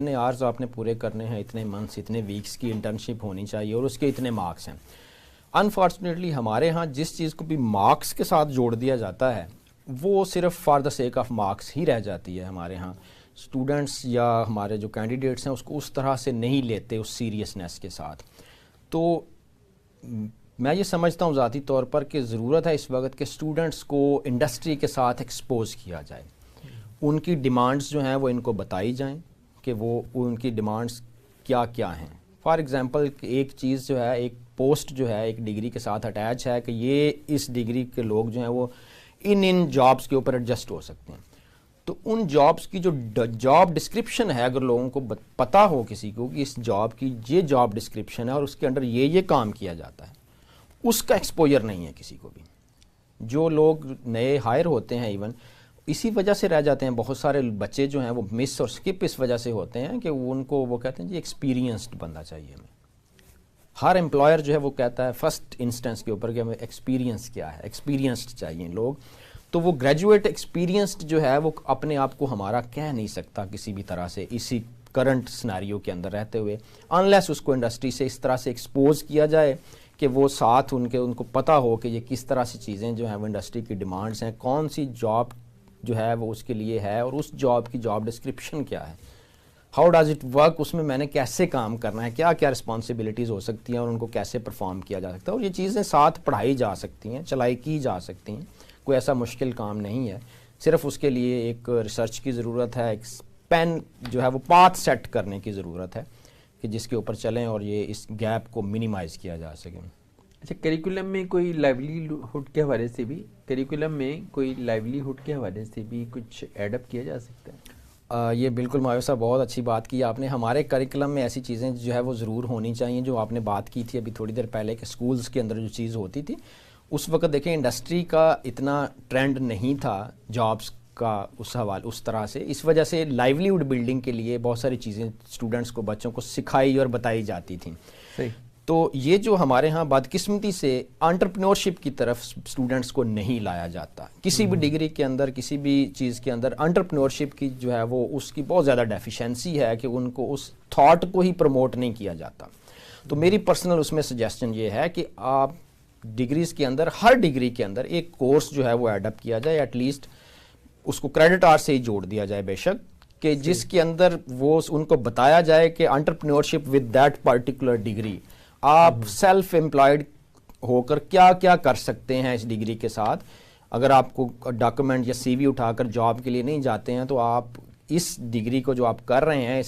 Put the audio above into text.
اتنے آرز آپ نے پورے کرنے ہیں، اتنے منتھس، اتنے ویکس کی انٹرنشپ ہونی چاہیے اور اس کے اتنے مارکس ہیں۔ انفارچونیٹلی ہمارے ہاں جس چیز کو بھی مارکس کے ساتھ جوڑ دیا جاتا ہے وہ صرف for the sake of marks ہی رہ جاتی ہے۔ ہمارے ہاں اسٹوڈنٹس یا ہمارے جو کینڈیڈیٹس ہیں اس کو اس طرح سے نہیں لیتے اس سیریسنس کے ساتھ۔ تو میں یہ سمجھتا ہوں ذاتی طور پر کہ ضرورت ہے اس وقت کہ اسٹوڈنٹس کو انڈسٹری کے ساتھ ایکسپوز کیا جائے، ان کی ڈیمانڈز جو ہیں وہ ان کو بتائی جائیں کہ وہ ان کی ڈیمانڈز کیا کیا ہیں۔ فار ایگزامپل ایک چیز جو ہے، ایک پوسٹ جو ہے ایک ڈگری کے ساتھ اٹیچ ہے کہ یہ اس ڈگری کے لوگ جو ہیں وہ ان جابس کے اوپر ایڈجسٹ ہو سکتے ہیں۔ تو ان جابس کی جو جاب ڈسکرپشن ہے، اگر لوگوں کو پتہ ہو کسی کو کہ اس جاب کی یہ جاب ڈسکرپشن ہے اور اس کے انڈر یہ کام کیا جاتا ہے، اس کا ایکسپوجر نہیں ہے کسی کو بھی۔ جو لوگ نئے ہائر ہوتے ہیں ایون اسی وجہ سے رہ جاتے ہیں، بہت سارے بچے جو ہیں وہ مس اور سکپ اس وجہ سے ہوتے ہیں کہ ان کو وہ کہتے ہیں جی ایکسپیرینسڈ بندہ چاہیے ہمیں۔ ہر امپلائر جو ہے وہ کہتا ہے فرسٹ انسٹنس کے اوپر کہ ہمیں ایکسپیرینس کیا ہے، ایکسپیرینسڈ چاہیے لوگ۔ تو وہ گریجویٹ ایکسپیرینسڈ جو ہے وہ اپنے آپ کو ہمارا کہہ نہیں سکتا کسی بھی طرح سے اسی کرنٹ سناریو کے اندر رہتے ہوئے، انلیس اس کو انڈسٹری سے اس طرح سے ایکسپوز کیا جائے کہ وہ ساتھ ان کو پتہ ہو کہ یہ کس طرح سے چیزیں جو ہیں وہ انڈسٹری کی ڈیمانڈز ہیں، کون سی جاب جو ہے وہ اس کے لیے ہے اور اس جاب کی جاب ڈسکرپشن کیا ہے، ہاؤ ڈز اٹ ورک، اس میں میں نے کیسے کام کرنا ہے، کیا کیا رسپانسبلٹیز ہو سکتی ہیں اور ان کو کیسے پرفارم کیا جا سکتا ہے۔ اور یہ چیزیں ساتھ پڑھائی جا سکتی ہیں، چلائی کی جا سکتی ہیں، کوئی ایسا مشکل کام نہیں ہے۔ صرف اس کے لیے ایک ریسرچ کی ضرورت ہے، ایک پین جو ہے وہ پاتھ سیٹ کرنے کی ضرورت ہے کہ جس کے اوپر چلیں اور یہ اس گیپ کو منیمائز کیا جا سکے۔ اچھا، کریکولم میں کوئی لائیولیہڈ کے حوالے سے بھی کچھ ایڈ اپ کیا جا سکتا ہے؟ یہ بالکل مایوس صاحب بہت اچھی بات کی آپ نے۔ ہمارے کریکولم میں ایسی چیزیں جو ہے وہ ضرور ہونی چاہیے جو آپ نے بات کی تھی ابھی تھوڑی دیر پہلے کہ سکولز کے اندر جو چیز ہوتی تھی اس وقت دیکھیں انڈسٹری کا اتنا ٹرینڈ نہیں تھا جابس کا اس طرح سے، اس وجہ سے لائیولیہڈ بلڈنگ کے لیے بہت ساری چیزیں اسٹوڈنٹس کو، بچوں کو سکھائی اور بتائی جاتی تھیں۔ صحیح۔ تو یہ جو ہمارے ہاں بدقسمتی سے انٹرپرینورشپ کی طرف اسٹوڈنٹس کو نہیں لایا جاتا، کسی بھی ڈگری کے اندر، کسی بھی چیز کے اندر انٹرپرینورشپ کی جو ہے وہ اس کی بہت زیادہ ڈیفیشنسی ہے کہ ان کو اس تھاٹ کو ہی پروموٹ نہیں کیا جاتا۔ تو میری پرسنل اس میں سجیسشن یہ ہے کہ آپ ڈگریز کے اندر، ہر ڈگری کے اندر ایک کورس جو ہے وہ ایڈ اپ کیا جائے، ایٹ لیسٹ اس کو کریڈٹ آر سے ہی جوڑ دیا جائے بے شک، کہ جس کے اندر وہ ان کو بتایا جائے کہ entrepreneurship with that particular degree, آپ سیلف امپلائڈ ہو کر کیا کیا کر سکتے ہیں اس ڈگری کے ساتھ۔ اگر آپ کو ڈاکومنٹ یا سی وی اٹھا کر جاب کے لیے نہیں جاتے ہیں تو آپ اس ڈگری کو جو آپ کر رہے ہیں